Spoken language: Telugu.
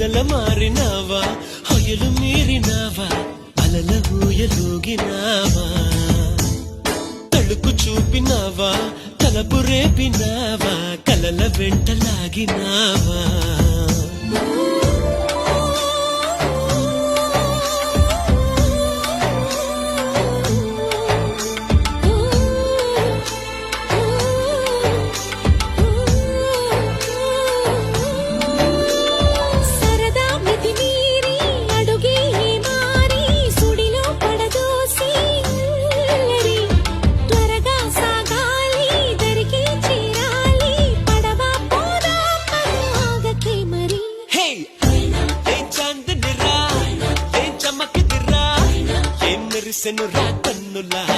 కలల మారినావా హొయలు మీరినావా అలల ఊయలూగినావా తలుపు చూపినావా తలపు రేపినావా కలల వెంటలాగినావా మెరిసెను రా కన్నులా